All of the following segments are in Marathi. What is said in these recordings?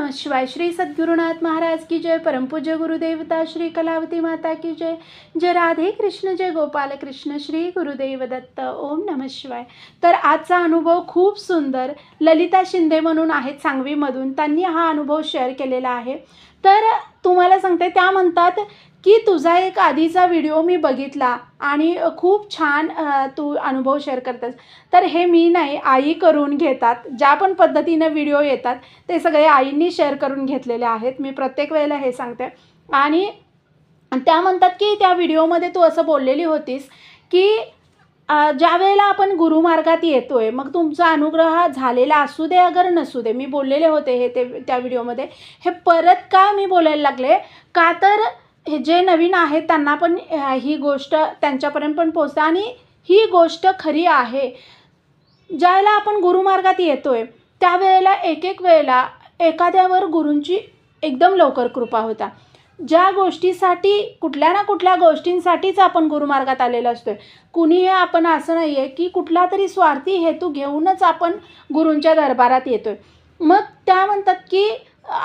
नमः शिवाय। श्री सद्गुरुनाथ महाराज की जय। परमपूज्य गुरुदेवता श्री कलावती माता की जय। जय राधे कृष्ण, जय गोपाल कृष्ण, श्री गुरुदेव दत्त। ओम नमः शिवाय। तर आजचा अनुभव खूप सुंदर ललिता शिंदे म्हणून आहेत सांगवीमधून, त्यांनी हा अनुभव शेअर केलेला आहे। तर तुम्हाला सांगते, त्या म्हणतात की तुझा एक आधीचा व्हिडिओ मी बघितला आणि खूप छान तू अनुभव शेअर करतेस। तर हे मी नाही, आई करून घेतात। ज्या पण पद्धतीनं व्हिडिओ येतात ते सगळे आईंनी शेअर करून घेतलेले आहेत। मी प्रत्येक वेळेला हे सांगते। आणि त्या म्हणतात की त्या व्हिडिओमध्ये तू असं बोललेली होतीस की ज्या वेळेला आपण गुरुमार्गात येतोय, मग तुमचा अनुग्रह झालेला असू दे अगर नसू दे, मी बोललेले होते हे त्या व्हिडिओमध्ये। हे परत का मी बोलायला लागले, का तर हे जे नवीन आहेत त्यांना पण ही गोष्ट त्यांच्यापर्यंत पण पोहोचते आणि ही गोष्ट खरी आहे। ज्यावेळेला आपण गुरुमार्गात येतोय त्यावेळेला एक वेळेला एखाद्यावर गुरूंची एकदम लवकर कृपा होता। ज्या गोष्टीसाठी कुठल्या ना कुठल्या गोष्टींसाठीच आपण गुरुमार्गात आलेलो असतोय। कुणीही आपण असं नाही आहे की कुठला तरी स्वार्थी हेतू घेऊनच आपण गुरूंच्या दरबारात येतोय। मग त्या म्हणतात की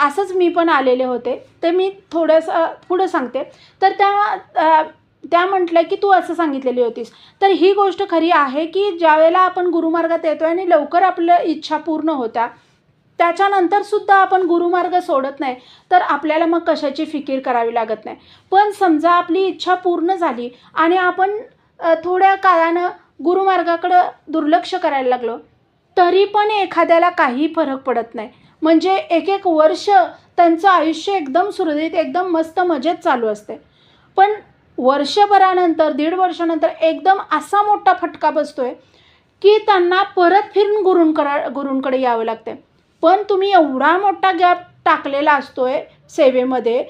असंच मी पण आलेले होते। ते मी थोडंसं पुढं सांगते। तर त्या म्हटलं की तू असं सांगितलेली होतीस। तर ही गोष्ट खरी आहे की ज्यावेळेला आपण गुरुमार्गात येतोय आणि लवकर आपल्या इच्छा पूर्ण होत्या, त्याच्यानंतरसुद्धा आपण गुरुमार्ग सोडत नाही, तर आपल्याला मग कशाची फिकीर करावी लागत नाही। पण समजा आपली इच्छा पूर्ण झाली आणि आपण थोड्या काळानं गुरुमार्गाकडं दुर्लक्ष करायला लागलो, तरी पण एखाद्याला काही फरक पडत नाही। म्हणजे एक वर्ष त्यांचं आयुष्य एकदम सुरळीत, एकदम मस्त मजेत चालू असते। पण वर्षभरानंतर, 1.5 वर्षानंतर एकदम असा मोठा फटका बसतोय की त्यांना परत फिरून गुरूंकडे यावं लागते। पण तुम्ही एवढा मोठा गॅप टाकलेला असतोय सेवेमध्ये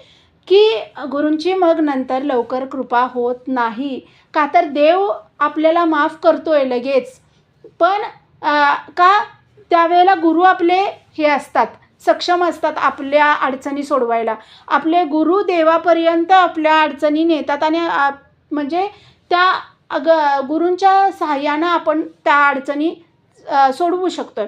की गुरूंची मग नंतर लवकर कृपा होत नाही। का तर देव आपल्याला माफ करतोय लगेच, पण का त्यावेळेला गुरु आपले हे असतात, सक्षम असतात आपल्या अडचणी सोडवायला। आपले गुरु देवापर्यंत आपल्या अडचणी नेतात आणि म्हणजे त्या गुरूंच्या सहाय्यानं आपण त्या अडचणी सोडवू शकतोय।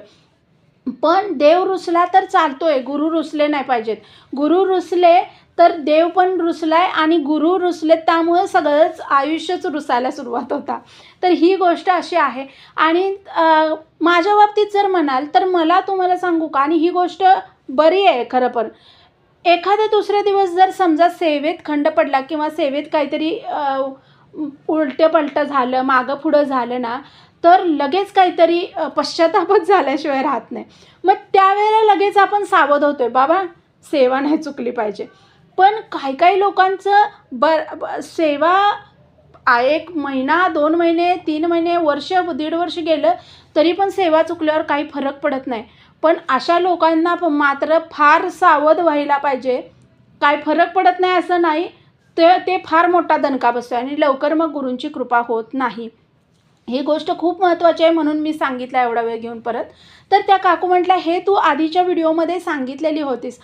पण देव रुसला तर चालतोय, गुरु रुसले नाही पाहिजेत। गुरु रुसले तर देव पण रुसलाय आणि गुरु रुसले, त्यामुळे सगळंच आयुष्यच रुसायला सुरुवात होता। तर ही गोष्ट अशी आहे। आणि माझ्या बाबतीत जर म्हणाल तर मला तुम्हाला सांगू का, आणि ही गोष्ट बरी आहे खरं, पण एखादे दुसरे दिवस जर समजा सेवेत खंड पडला किंवा सेवेत काहीतरी उलटं पलटं झालं, मागं पुढं झालं ना, तर लगेच काहीतरी पश्चातापच झाल्याशिवाय राहत नाही। मग त्यावेळेला लगेच आपण सावध होतोय, बाबा सेवा नाही चुकली पाहिजे। पण काही लोकांचं सेवा 1 महिना, 2 महिने, 3 महिने, वर्ष, 1.5 वर्ष गेलं तरी पण सेवा चुकल्यावर काही फरक पडत नाही। पण अशा लोकांना मात्र फार सावध व्हायला पाहिजे। काय फरक पडत नाही असं नाही, ते फार मोठा दणका बसतो आणि लवकर मग गुरूंची कृपा होत नाही। ही गोष्ट खूप महत्त्वाची आहे, म्हणून मी सांगितलं एवढा वेळ घेऊन परत। तर त्या काकू म्हटल्या, हे तू आधीच्या व्हिडिओमध्ये सांगितलेली होतीस।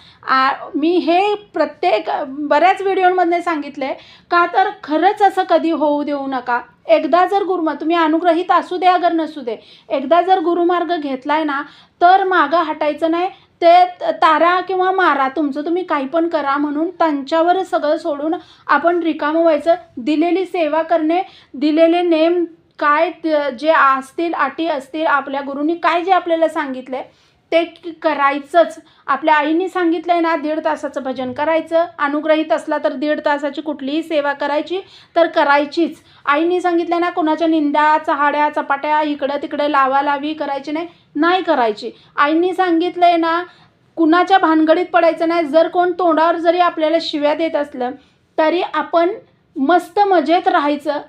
मी हे बऱ्याच व्हिडिओमध्ये सांगितलं आहे, का तर खरंच असं कधी होऊ देऊ नका। एकदा जर तुम्ही अनुग्रहित असू दे अगर नसू दे, एकदा जर गुरुमार्ग घेतलाय ना, तर मागं हटायचं नाही। ते तारा किंवा मारा, तुमचं तुम्ही काही पण करा म्हणून त्यांच्यावर सगळं सोडून आपण रिकामं व्हायचं। दिलेली सेवा करणे, दिलेले नेम काय जे असतील, अटी असतील, आपल्या गुरूंनी काय जे आपल्याला सांगितलंय ते करायचंच। आपल्या आईने सांगितलंय ना, 1.5 तासाचं भजन करायचं, अनुग्रहित असला तर 1.5 तासाची कुठलीही सेवा करायची तर करायचीच। आईने सांगितलं ना, कोणाच्या निंदा, चहाड्या, चपाट्या, इकडं तिकडं लावालावी करायची नाही करायची। आईने सांगितलंय ना, कुणाच्या भानगडीत पडायचं नाही। जर कोण तोंडावर जरी आपल्याला शिव्या देत असलं तरी आपण मस्त मजेत राहायचं।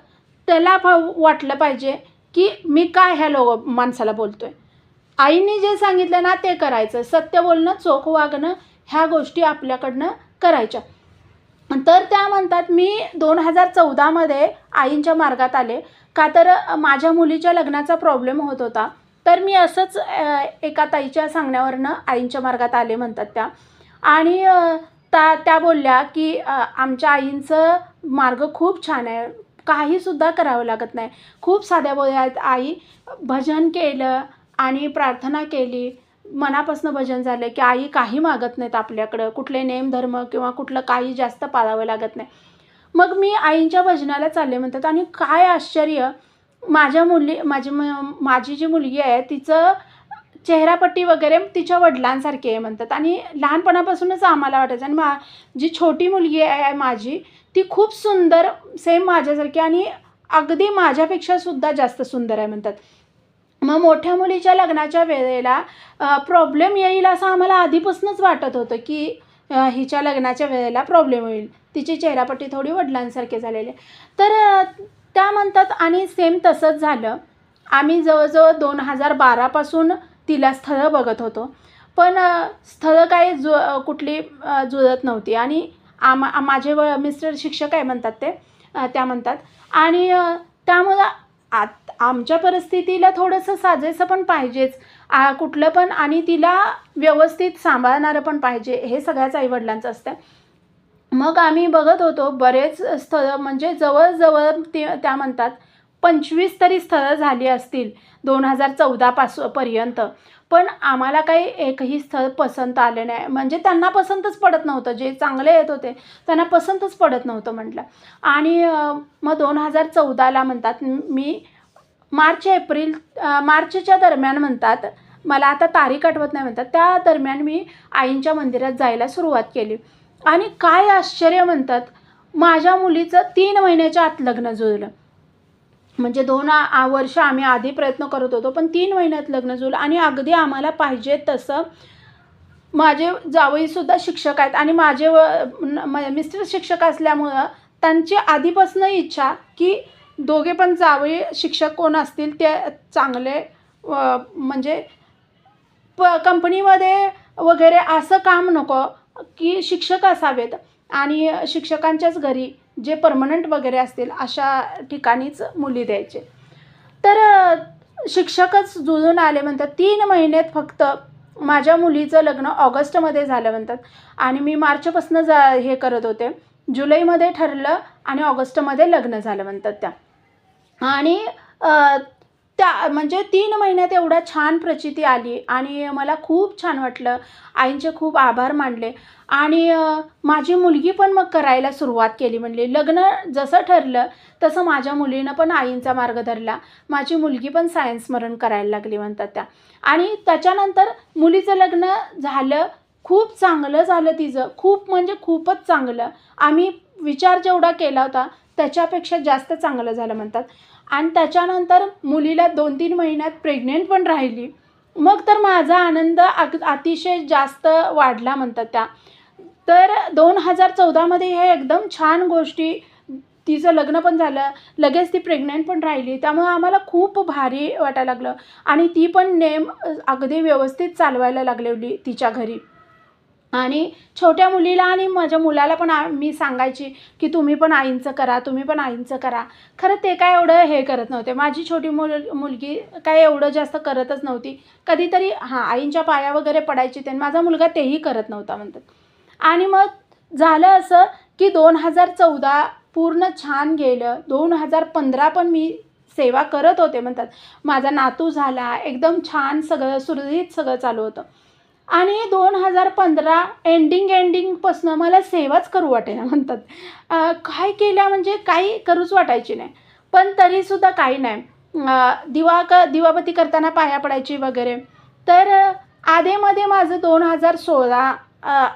त्याला वाटलं पाहिजे की मी काय ह्या माणसाला बोलतोय। आईने जे सांगितलं ना ते करायचं, सत्य बोलणं, चोख वागणं, ह्या गोष्टी आपल्याकडनं करायच्या। तर त्या म्हणतात, मी 2014मध्ये आईंच्या मार्गात आले, का तर माझ्या मुलीच्या लग्नाचा प्रॉब्लेम होत होता। तर मी असंच एका ताईच्या सांगण्यावरनं आईंच्या मार्गात आले म्हणतात त्या। आणि त्या बोलल्या की आमच्या आईंचं मार्ग खूप छान आहे, काहीसुद्धा करावं लागत नाही, खूप साध्या बोळ्या आहेत। आई भजन केलं आणि प्रार्थना केली मनापासून भजन झालं की आई काही मागत नाहीत आपल्याकडं, कुठले नेम धर्म किंवा कुठलं काही जास्त पाळावं लागत नाही. मग मी आईंच्या भजनाला चालले म्हणतात आणि काय आश्चर्य, माझी जी मुलगी आहे तिचं चेहरापट्टी वगैरे तिच्या वडिलांसारखी आहे म्हणतात आणि लहानपणापासूनच आम्हाला वाटायचं. आणि जी छोटी मुलगी आहे माझी, ती खूप सुंदर सेम माझ्यासारखी आणि अगदी माझ्यापेक्षा सुद्धा जास्त सुंदर आहे म्हणतात. मग मोठ्या मुलीच्या लग्नाच्या वेळेला प्रॉब्लेम येईल असं आम्हाला आधीपासूनच वाटत होतं की हिच्या लग्नाच्या वेळेला प्रॉब्लेम होईल, तिची चेहरापट्टी थोडी वडिलांसारखी झालेली आहे. तर त्या म्हणतात आणि सेम तसंच झालं. आम्ही जवळजवळ 2012पासून तिला स्थळं बघत होतो, पण स्थळं काही कुठली जुळत नव्हती. आणि माझे मिस्टर शिक्षक आहे म्हणतात त्या म्हणतात. आणि त्यामुळं आमच्या परिस्थितीला थोडंसं साजेसं पण पाहिजेच, कुठलं पण, आणि तिला व्यवस्थित सांभाळणारं पण पाहिजे, हे सगळ्याच आईवडिलांचं असतं. मग आम्ही बघत होतो बरेच स्थळं, म्हणजे जवळजवळ त्या म्हणतात 25 तरी स्थळं झाली असतील 2014 पर्यंत. पण आम्हाला काही एकही स्थळ पसंत आले नाही, म्हणजे त्यांना पसंतच पडत नव्हतं. जे चांगले येत होते त्यांना पसंतच पडत नव्हतं म्हटलं. आणि मग 2014ला म्हणतात मी मार्चच्या दरम्यान म्हणतात, मला आता तारीख आठवत नाही म्हणतात, त्या दरम्यान मी आईंच्या मंदिरात जायला सुरुवात केली. आणि काय आश्चर्य म्हणतात, माझ्या मुलीचं 3 महिन्याच्या आत लग्न जुळलं. म्हणजे 2 वर्ष आम्ही आधी प्रयत्न करत होतो, पण 3 महिन्यात लग्न जुळलं आणि अगदी आम्हाला पाहिजे तसं. माझे जावईसुद्धा शिक्षक आहेत आणि माझे मिस्टर शिक्षक असल्यामुळं त्यांची आधीपासून इच्छा की दोघे पण जावई शिक्षक कोण असतील ते चांगले, म्हणजे कंपनीमध्ये वगैरे असं काम नको, की शिक्षक असावेत आणि शिक्षकांच्याच घरी जे परमनंट वगैरे असतील अशा ठिकाणीच मुली द्यायचे. तर शिक्षकच जुळून आले म्हणतात. 3 महिन्यात फक्त माझ्या मुलीचं लग्न ऑगस्टमध्ये झालं म्हणतात आणि मी मार्चपासून हे करत होते. जुलैमध्ये ठरलं आणि ऑगस्टमध्ये लग्न झालं म्हणतात त्या. आणि त्या म्हणजे 3 महिन्यात एवढा छान प्रचिती आली आणि मला खूप छान वाटलं. आईंचे खूप आभार मानले आणि माझी मुलगी पण मग करायला सुरुवात केली. म्हणली लग्न जसं ठरलं तसं माझ्या मुलीनं पण आईंचा मार्ग धरला. माझी मुलगी पण सायन्स स्मरण करायला लागली म्हणतात त्या. आणि त्याच्यानंतर मुलीचं लग्न झालं, खूप चांगलं झालं तिचं, खूप म्हणजे खूपच चांगलं. आम्ही विचार जेवढा केला होता त्याच्यापेक्षा जास्त चांगलं झालं म्हणतात. आणि त्याच्यानंतर मुलीला 2-3 महिन्यात प्रेग्नेंट पण राहिली. मग तर माझा आनंद अतिशय जास्त वाढला म्हणतात त्या. तर 2014मध्ये हे एकदम छान गोष्टी, तिचं लग्न पण झालं, लगेच ती प्रेग्नेंट पण राहिली. त्यामुळं आम्हाला खूप भारी वाटायला लागलं आणि ती पण नेम अगदी व्यवस्थित चालवायला लागलेली तिच्या घरी. आणि छोट्या मुलीला आणि माझ्या मुलाला पण मी सांगायची की तुम्ही पण आईंचं करा, तुम्ही पण आईंचं करा. खरं ते काय एवढं हे करत नव्हते. माझी छोटी मुलगी काय एवढं जास्त करतच नव्हती. कधीतरी आईंच्या पाया वगैरे पडायची ते, माझा मुलगा तेही करत नव्हता म्हणतात. आणि मग झालं असं की 2014 पूर्ण छान गेलं. 2015 पण मी सेवा करत होते म्हणतात. माझा नातू झाला, एकदम छान सगळं सुरळीत सगळं चालू होतं. आणि 2015 एंडिंगपासून मला सेवाच करू वाटेना म्हणतात. काय केल्या म्हणजे काही करूच वाटायची नाही. पण तरीसुद्धा काही नाही. दिवाबत्ती करताना पाया पडायची वगैरे. तर आधेमध्ये माझं 2016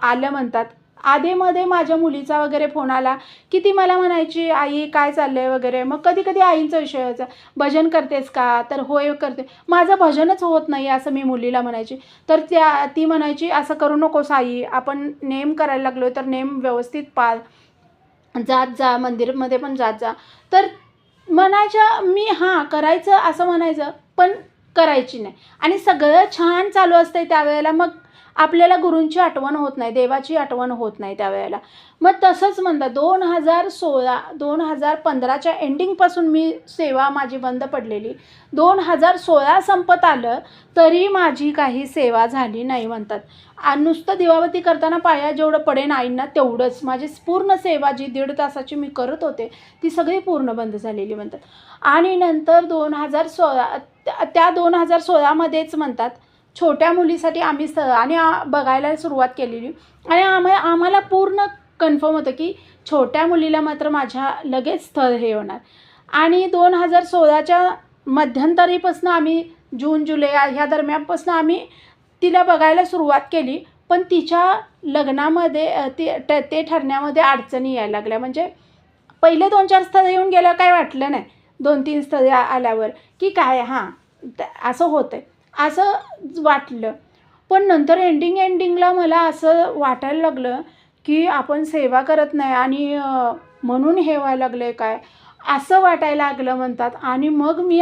आलं म्हणतात. आधेमध्ये माझ्या मुलीचा वगैरे फोन आला की ती मला म्हणायची आई काय चाललं आहे वगैरे. मग कधी कधी आईंचा विषय व्हायचा, भजन करतेस का, तर होय करते. माझं भजनच होत नाही असं मी मुलीला म्हणायची. तर ती म्हणायची असं करू नकोस आई, आपण नेम करायला लागलो तर नेम व्यवस्थित पाळ, जात जा मंदिरमध्ये पण जात जा. तर म्हणायच्या मी करायचं असं म्हणायचं, पण करायची नाही. आणि सगळं छान चालू असतंय त्यावेळेला मग आपल्याला गुरूंची आठवण होत नाही, देवाची आठवण होत नाही त्यावेळेला. मग तसंच म्हणतात 2015च्या एंडिंगपासून मी सेवा माझी बंद पडलेली. 2016 संपत आलं तरी माझी काही सेवा झाली नाही म्हणतात. नुसतं दिवाबत्ती करताना पाया जेवढं पडेन आईंना तेवढंच. माझी पूर्ण सेवा जी 1.5 तासाची मी करत होते ती सगळी पूर्ण बंद झालेली म्हणतात. आणि नंतर 2016 त्या 2016मध्येच म्हणतात छोट्या मुलीसाठी आम्ही आणि बघायला सुरुवात केलेली आणि आम्हाला पूर्ण कन्फर्म होतं की छोट्या मुलीला मात्र माझ्या लगेच स्थळ हे होणार. आणि 2016च्या मध्यंतरीपासून आम्ही जून जुलै ह्या दरम्यानपासून आम्ही तिला बघायला सुरुवात केली. पण तिच्या लग्नामध्ये ते ठरण्यामध्ये अडचणी यायला लागल्या. म्हणजे पहिले 2-4 स्थळं येऊन गेल्यावर काय वाटलं नाही. 2-3 स्थळं आल्यावर की काय असं होतं आहे असं वाटलं. पण नंतर एंडिंगला मला असं वाटायला लागलं की आपण सेवा करत नाही आणि म्हणून हे व्हायला लागलं आहे काय असं वाटायला लागलं म्हणतात. आणि मग मी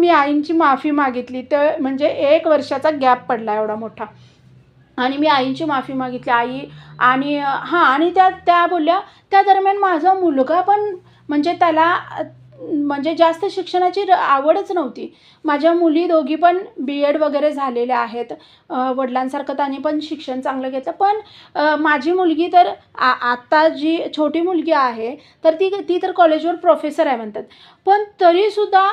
आईंची माफी मागितली. तर म्हणजे 1 वर्षाचा गॅप पडला एवढा मोठा. आणि मी आईंची माफी मागितली. आई आणि आणि त्या बोलल्या त्या दरम्यान माझा मुलगा पण म्हणजे त्याला म्हणजे जास्त शिक्षणाची आवडच नव्हती. माझ्या मुली दोघी पण BEd वगैरे झालेल्या आहेत. वडिलांसारखं त्यांनी पण शिक्षण चांगलं घेतलं. पण माझी मुलगी तर आत्ता जी छोटी मुलगी आहे तर ती तर कॉलेजवर प्रोफेसर आहे म्हणतात. पण तरीसुद्धा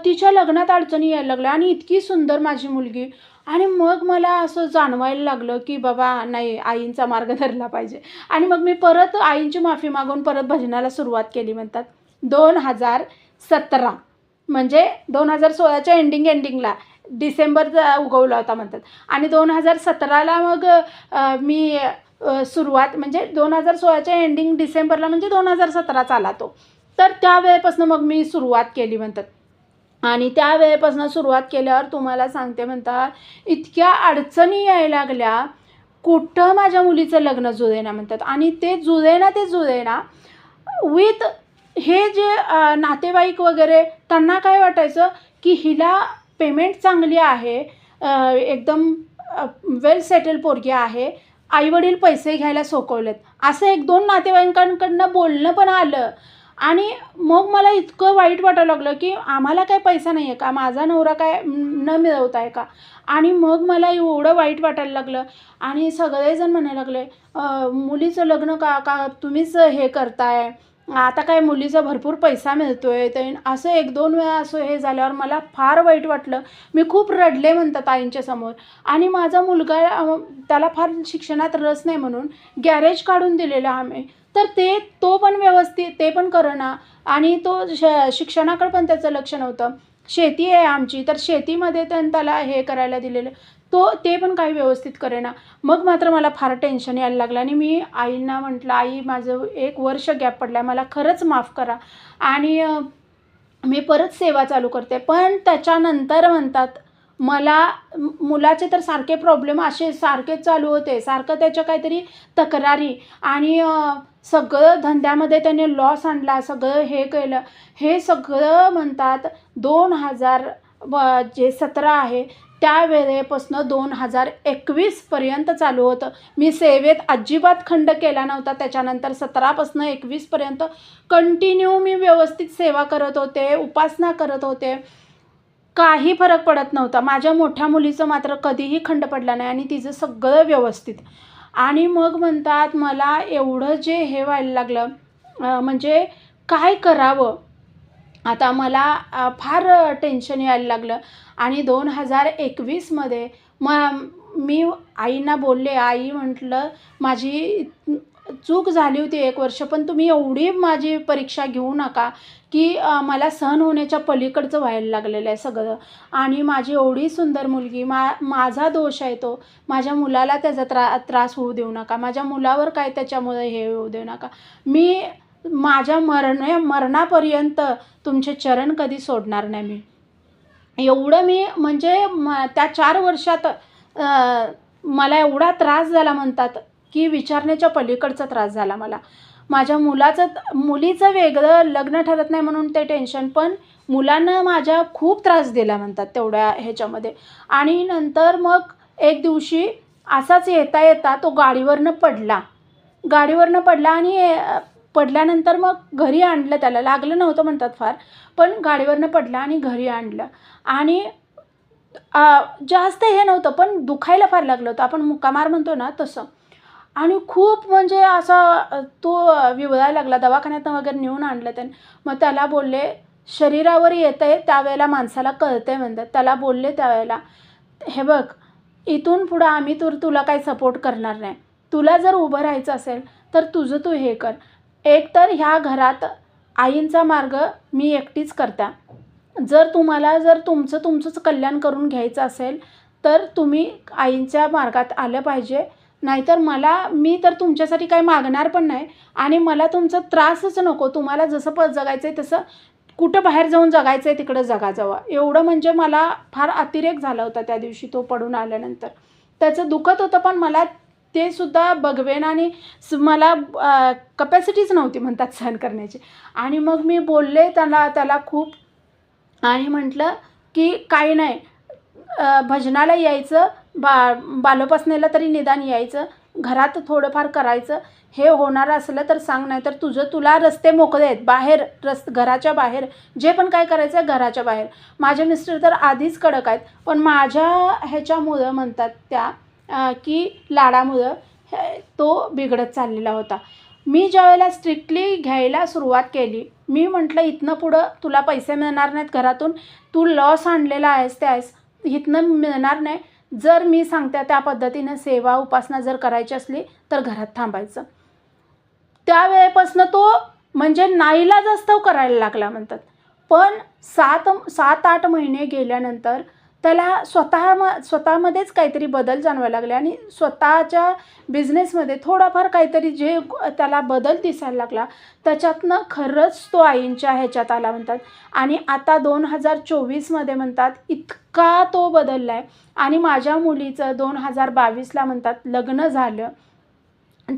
तिच्या लग्नात अडचणी यायला लागल्या आणि इतकी सुंदर माझी मुलगी. आणि मग मला असं जाणवायला लागलं की बाबा नाही आईंचा मार्ग धरला पाहिजे. आणि मग मी परत आईंची माफी मागून परत भजनाला सुरुवात केली म्हणतात. 2017 म्हणजे 2016च्या एंडिंगला डिसेंबरचा उगवला होता म्हणतात. आणि 2017ला मग मी सुरुवात म्हणजे 2016च्या एंडिंग डिसेंबरला म्हणजे 2017 आला तो. तर त्यावेळेपासून मग मी सुरुवात केली म्हणतात. आणि त्या वेळेपासून सुरुवात केल्यावर तुम्हाला सांगते म्हणतात इतक्या अडचणी यायला लागल्या. कुठं माझ्या मुलीचं लग्न जुळेना म्हणतात. आणि ते जुळेना विथ हे जे नातेवाईक वगैरे त्यांना काय वाटायचं की हिला पेमेंट चांगली आहे, एकदम वेल सेटल पोरगी आहे, आईवडील पैसे घ्यायला सोकवलेत असं 1-2 नातेवाईकांकडनं बोलणं पण आलं. आणि मग मला इतकं वाईट वाटायला लागलं की आम्हाला काय पैसा नाही आहे का, माझा नवरा काय न मिळवत आहे का. आणि मग मला एवढं वाईट वाटायला लागलं. आणि सगळेजण म्हणायला लागले मुलीचं लग्न का तुम्हीच हे करताय, आता काय मुलीचा भरपूर पैसा मिळतो आहे. तर असं 1-2 वेळा असं हे झाल्यावर मला फार वाईट वाटलं. मी खूप रडले म्हणतात आईंच्या समोर. आणि माझा मुलगा त्याला फार शिक्षणात रस नाही म्हणून गॅरेज काढून दिलेलं आम्ही. तर तो पण व्यवस्थित ते पण करेना. आणि तो शिक्षणाकडे पण त्याचं लक्ष नव्हतं. शेती आहे आमची तर शेतीमध्ये त्याला हे करायला दिलेलं ते पण काही व्यवस्थित करेना. मग मात्र मला फार टेन्शन यायला लागलं. आणि मी आईंना म्हटलं आई माझं 1 वर्ष गॅप पडला आहे, मला खरंच माफ करा. आणि मी परत सेवा चालू करते. पण त्याच्यानंतर म्हणतात मला मुलाचे तर सारखे प्रॉब्लेम असे सारखेच चालू होते. सारखं त्याच्या काहीतरी तक्रारी आणि सगळं धंद्यामध्ये त्याने लॉस आणला, सगळं हे केलं. हे सगळं म्हणतात 2017 आहे त्यावेळेपासून 2021पर्यंत चालू होतं. मी सेवेत अजिबात खंड केला नव्हता. त्याच्यानंतर 17पासून 21पर्यंत कंटिन्यू मी व्यवस्थित सेवा करत होते, उपासना करत होते. काही फरक पडत नव्हता. माझ्या मोठ्या मुलीचं मात्र कधीही खंड पडला नाही आणि तिचं सगळं व्यवस्थित. आणि मग म्हणतात मला एवढं जे हे व्हायला लागलं म्हणजे काय करावं आता मला फार टेन्शन यायला लागलं. आणि 2021मध्ये मी आईंना बोलले, आई म्हटलं माझी चूक झाली होती 1 वर्ष, पण तुम्ही एवढी माझी परीक्षा घेऊ नका की मला सहन होण्याच्या पलीकडचं व्हायला लागलेलं आहे सगळं. आणि माझी एवढी सुंदर मुलगी माझा दोष आहे तो. माझ्या मुलाला त्याचा त्रास होऊ देऊ नका, माझ्या मुलावर काय त्याच्यामुळे हे होऊ देऊ नका. मी माझ्या मरणापर्यंत तुमचे चरण कधी सोडणार नाही. मी एवढं म्हणजे त्या 4 वर्षात मला एवढा त्रास झाला म्हणतात की विचारण्याच्या पलीकडचा त्रास झाला मला. माझ्या मुलीचं वेगळं लग्न ठरत नाही म्हणून ते टेन्शन, पण मुलांना माझ्या खूप त्रास दिला म्हणतात तेवढ्या ह्याच्यामध्ये. आणि नंतर मग एक दिवशी असाच येता तो गाडीवरनं पडला आणि पडल्यानंतर मग घरी आणलं. त्याला लागलं नव्हतं म्हणतात फार, पण गाडीवरनं पडला आणि घरी आणलं. आणि जास्त हे नव्हतं पण दुखायला फार लागलं होतं, आपण मुक्कामार म्हणतो ना तसं. आणि खूप म्हणजे असा तो विवळायला लागला. दवाखान्यातनं वगैरे नेऊन आणलं त्याने. मग त्याला बोलले शरीरावर येतं आहे त्यावेळेला माणसाला कळतं आहे म्हणतात. त्याला बोलले त्यावेळेला हे बघ, इथून पुढं आम्ही तुला काही सपोर्ट करणार नाही. तुला जर उभं राहायचं असेल तर तुझं तू हे कर. एक तर ह्या घरात आईंचा मार्ग मी एकटीच करता. जर तुम्हाला तुमचंच कल्याण करून घ्यायचं असेल तर तुम्ही आईंच्या मार्गात आलं पाहिजे. नाहीतर मी तर तुमच्यासाठी काही मागणार पण नाही आणि मला तुमचा त्रासच नको. तुम्हाला जसं जगायचं आहे तसं कुठं बाहेर जाऊन जगायचं आहे तिकडं जगा जावा. एवढं म्हणजे मला फार अतिरेक झाला होता त्या दिवशी तो पडून आल्यानंतर. त्याचं दुखत होतं पण मला ते सुद्धा बघवेन आणि मला कपॅसिटीच नव्हती म्हणतात सहन करण्याची. आणि मग मी बोलले त्याला खूप आणि म्हटलं की काही नाही, भजनाला यायचं, बालोपासनेला तरी निदान यायचं, घरात थोडंफार करायचं. हे होणार असलं तर सांग, नाही तर तुला रस्ते मोकळे आहेत बाहेर, घराच्या बाहेर जे पण काय करायचं आहे घराच्या बाहेर. माझे मिस्टर तर आधीच कडक आहेत, पण माझ्या ह्याच्यामुळं म्हणतात त्या की लाडामुळं तो बिघडत चाललेला होता. मी ज्यावेळेला स्ट्रिक्टली घ्यायला सुरुवात केली, मी म्हटलं इथनं पुढं तुला पैसे मिळणार नाहीत घरातून, तू लॉस आणलेला आहेस इथनं मिळणार नाही. जर मी सांगते त्या पद्धतीनं सेवा उपासना जर करायची असली तर घरात थांबायचं. त्यावेळेपासून तो म्हणजे नाईलाजास्तव करायला लागला म्हणतात. पण 7-8 महिने गेल्यानंतर त्याला स्वतःमध्येच काहीतरी बदल जाणवायला लागले आणि स्वतःच्या बिझनेसमध्ये थोडाफार काहीतरी जे त्याला बदल दिसायला लागला, त्याच्यातनं खरंच तो आईंच्या ह्याच्यात आला म्हणतात. आणि आता 2024मध्ये म्हणतात इतका तो बदलला आहे. आणि माझ्या मुलीचं 2022ला म्हणतात लग्न झालं.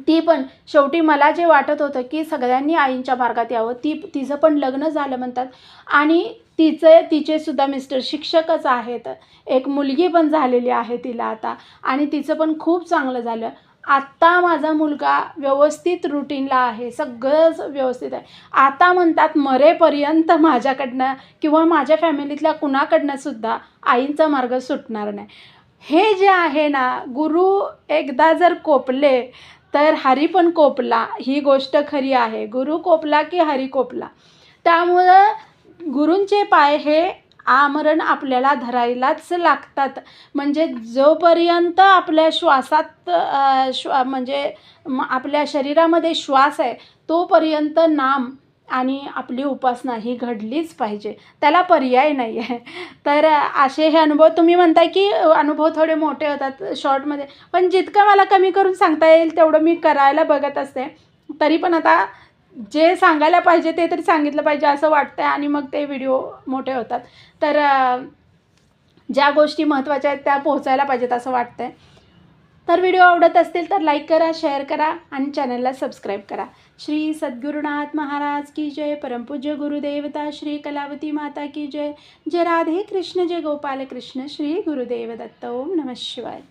ती पण शेवटी मला जे वाटत होतं की सगळ्यांनी आईंच्या मार्गात यावं, तिचं पण लग्न झालं म्हणतात. आणि तिचेसुद्धा मिस्टर शिक्षकच आहेत. एक मुलगी पण झालेली आहे तिला आता आणि तिचं पण खूप चांगलं झालं. आत्ता माझा मुलगा व्यवस्थित रुटीनला आहे, सगळंच व्यवस्थित आहे. आता म्हणतात मरेपर्यंत माझ्याकडनं किंवा माझ्या फॅमिलीतल्या कुणाकडनंसुद्धा आईंचा मार्ग सुटणार नाही. हे जे आहे ना, गुरु एकदा जर कोपले तर हरी पण कोपला, ही गोष्ट खरी आहे. गुरु कोपला की हरी कोपला. त्यामुळं गुरूंचे पाय हे आमरण आपल्याला धरायलाच लागतात. म्हणजे जोपर्यंत आपल्या श्वासात म्हणजे आपल्या शरीरामध्ये श्वास आहे तोपर्यंत नाम आणि आपली उपासना ही घडलीच पाहिजे. त्याला पर्याय नाही आहे. तर असे हे अनुभव तुम्ही म्हणताय की अनुभव थोडे मोठे होतात शॉर्टमध्ये, पण जितकं मला कमी करून सांगता येईल तेवढं मी करायला बघत असते. तरी पण आता जे सांगायला पाहिजे ते तरी सांगितलं पाहिजे असं वाटतं आहे आणि मग ते व्हिडिओ मोठे होतात. तर ज्या गोष्टी महत्त्वाच्या आहेत त्या पोहोचायला पाहिजेत असं वाटतं आहे. तर व्हिडिओ आवडत असतील तर लाईक करा, शेअर करा आणि चॅनलला सबस्क्राईब करा. श्री सद्गुरुनाथ महाराज की जय. परमपूज्य गुरुदेवता श्री कलावती माता की जय. जय राधे कृष्ण, जय गोपाल कृष्ण, श्री गुरुदेव दत्त. ओम नमः शिवाय.